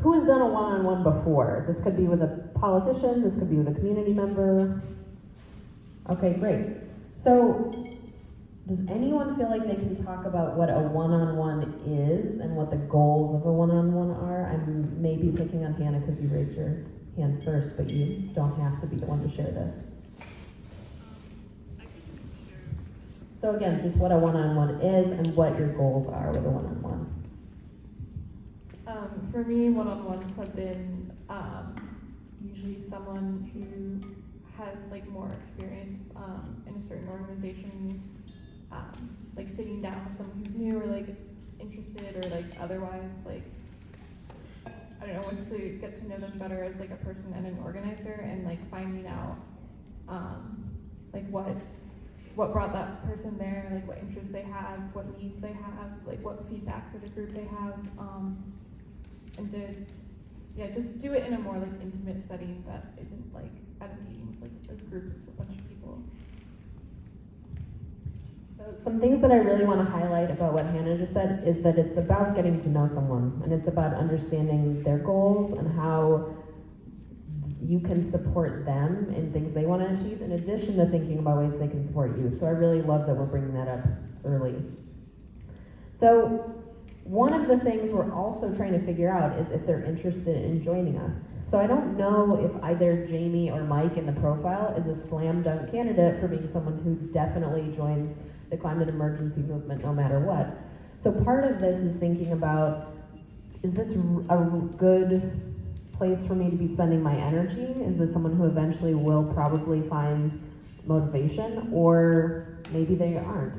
who has done a one-on-one before? This could be with a politician, this could be with a community member. Okay, great. So, does anyone feel like they can talk about what a one-on-one is and what the goals of a one-on-one are? I'm maybe picking on Hannah because you raised your hand first, but you don't have to be the one to share this. So again, just what a one-on-one is and what your goals are with a one-on-one. For me, one-on-ones have been usually someone who has like more experience in a certain organization, like sitting down with someone who's new or like interested or like otherwise like, I don't know, wants to get to know them better as like a person and an organizer, and like finding out like what brought that person there, like what interests they have, what needs they have, like what feedback for the group they have, and to just do it in a more like intimate setting that isn't like at a meeting with like a group of a bunch of people. So some things that I really want to highlight about what Hannah just said is that it's about getting to know someone, and it's about understanding their goals and how you can support them in things they want to achieve, in addition to thinking about ways they can support you. So I really love that we're bringing that up early. So one of the things we're also trying to figure out is if they're interested in joining us. So I don't know if either Jamie or Mike in the profile is a slam dunk candidate for being someone who definitely joins the climate emergency movement no matter what. So part of this is thinking about, is this a good place for me to be spending my energy? Is this someone who eventually will probably find motivation, or maybe they aren't?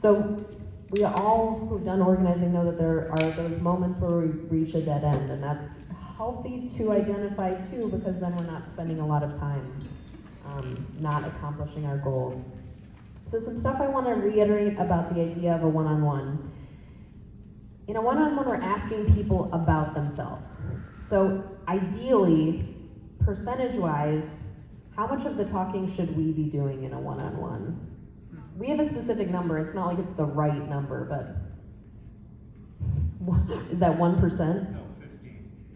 So we all who've done organizing know that there are those moments where we reach a dead end, and that's healthy to identify too, because then we're not spending a lot of time not accomplishing our goals. So some stuff I want to reiterate about the idea of a one-on-one. In a one-on-one, we're asking people about themselves. So ideally, percentage-wise, how much of the talking should we be doing in a one-on-one? We have a specific number. It's not like it's the right number, but is that 1%? No,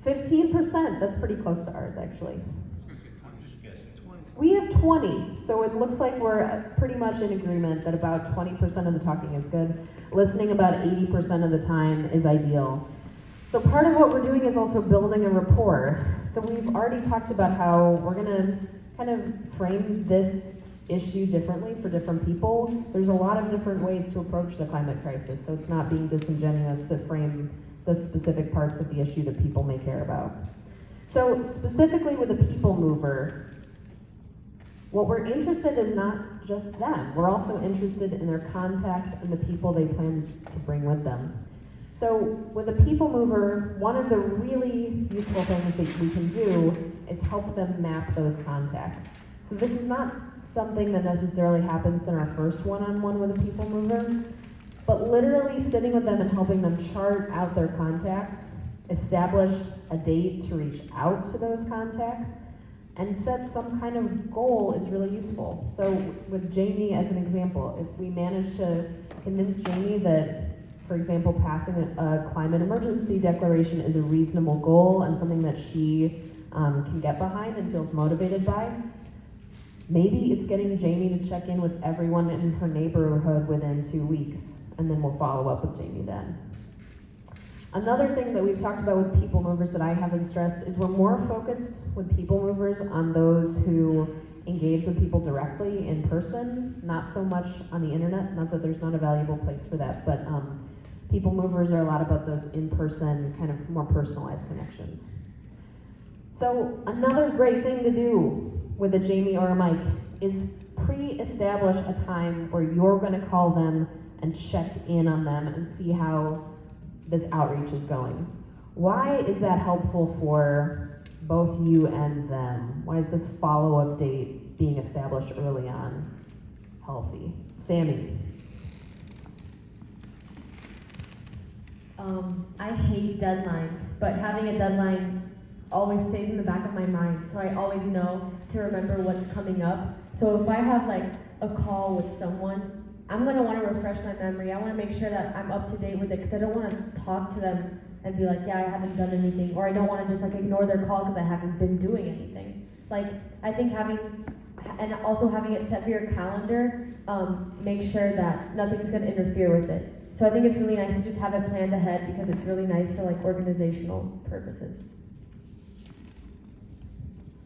15. 15%, that's pretty close to ours, actually. I was going to say 20, just guessing. 20. We have 20, so it looks like we're pretty much in agreement that about 20% of the talking is good. Listening about 80% of the time is ideal. So part of what we're doing is also building a rapport. So we've already talked about how we're gonna kind of frame this issue differently for different people. There's a lot of different ways to approach the climate crisis, so it's not being disingenuous to frame the specific parts of the issue that people may care about. So specifically with a people mover, what we're interested in is not just them. We're also interested in their contacts and the people they plan to bring with them. So with a people mover, one of the really useful things that we can do is help them map those contacts. So this is not something that necessarily happens in our first one-on-one with a people mover, but literally sitting with them and helping them chart out their contacts, establish a date to reach out to those contacts, and set some kind of goal is really useful. So with Jamie as an example, if we manage to convince Jamie that, for example, passing a climate emergency declaration is a reasonable goal and something that she can get behind and feels motivated by, maybe it's getting Jamie to check in with everyone in her neighborhood within 2 weeks, and then we'll follow up with Jamie then. Another thing that we've talked about with people movers that I haven't stressed is we're more focused with people movers on those who engage with people directly in person, not so much on the internet. Not that there's not a valuable place for that, but people movers are a lot about those in-person, kind of more personalized connections. So another great thing to do with a Jamie or a Mike is pre-establish a time where you're going to call them and check in on them and see how this outreach is going. Why is that helpful for both you and them? Why is this follow-up date being established early on healthy? Sammy. I hate deadlines, but having a deadline always stays in the back of my mind, so I always know to remember what's coming up. So if I have like a call with someone, I'm gonna want to refresh my memory. I want to make sure that I'm up to date with it because I don't want to talk to them and be like, yeah, I haven't done anything, or I don't want to just like ignore their call because I haven't been doing anything. Like, I think and also having it set for your calendar, make sure that nothing's going to interfere with it. So I think it's really nice to just have it planned ahead because it's really nice for like organizational purposes.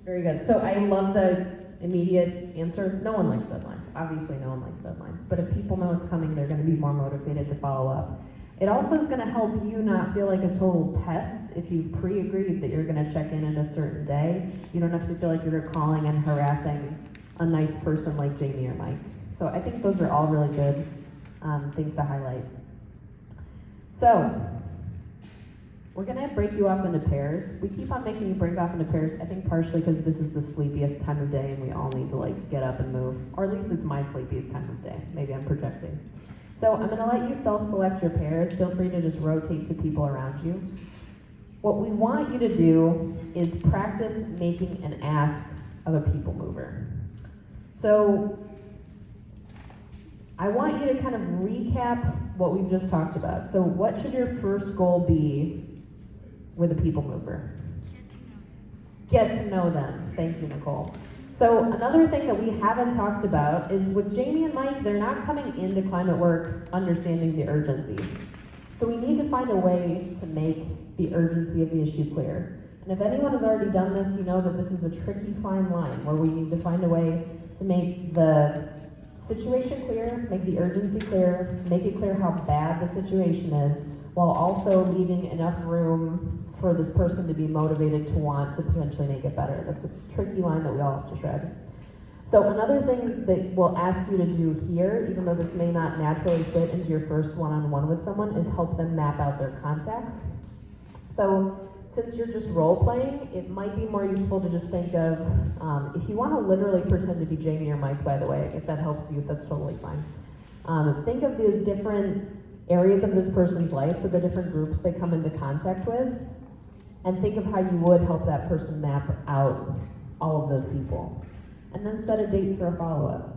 Very good. So I love the immediate answer. No one likes deadlines. Obviously, no one likes deadlines. But if people know it's coming, they're going to be more motivated to follow up. It also is going to help you not feel like a total pest if you pre-agreed that you're going to check in at a certain day. You don't have to feel like you're calling and harassing a nice person like Jamie or Mike. So I think those are all really good things to highlight. So we're going to break you off into pairs. We keep on making you break off into pairs, I think partially because this is the sleepiest time of day and we all need to like get up and move. Or at least it's my sleepiest time of day. Maybe I'm projecting. So I'm going to let you self-select your pairs. Feel free to just rotate to people around you. What we want you to do is practice making an ask of a people mover. So I want you to kind of recap what we've just talked about. So what should your first goal be with a people mover? Get to know them. Thank you, Nicole. So another thing that we haven't talked about is with Jamie and Mike, they're not coming into climate work understanding the urgency. So we need to find a way to make the urgency of the issue clear. And if anyone has already done this, you know that this is a tricky fine line where we need to find a way to make the situation clear, make the urgency clear, make it clear how bad the situation is, while also leaving enough room for this person to be motivated to want to potentially make it better. That's a tricky line that we all have to tread. So another thing that we'll ask you to do here, even though this may not naturally fit into your first one-on-one with someone, is help them map out their contacts. So since you're just role-playing, it might be more useful to just think of, if you want to literally pretend to be Jamie or Mike, by the way, if that helps you, that's totally fine. Think of the different areas of this person's life, so the different groups they come into contact with, and think of how you would help that person map out all of those people. And then set a date for a follow-up.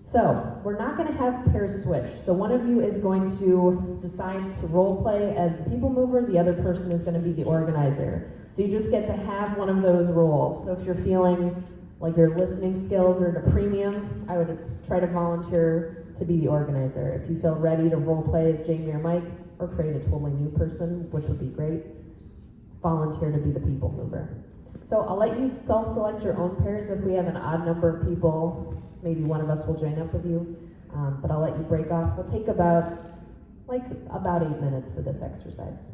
So, we're not going to have pairs switch. So one of you is going to decide to role play as the people mover, the other person is going to be the organizer. So you just get to have one of those roles. So if you're feeling like your listening skills are at a premium, I would try to volunteer to be the organizer. If you feel ready to role play as Jamie or Mike, or create a totally new person, which would be great, volunteer to be the people mover. So I'll let you self-select your own pairs. If we have an odd number of people, maybe one of us will join up with you, but I'll let you break off. We'll take about 8 minutes for this exercise.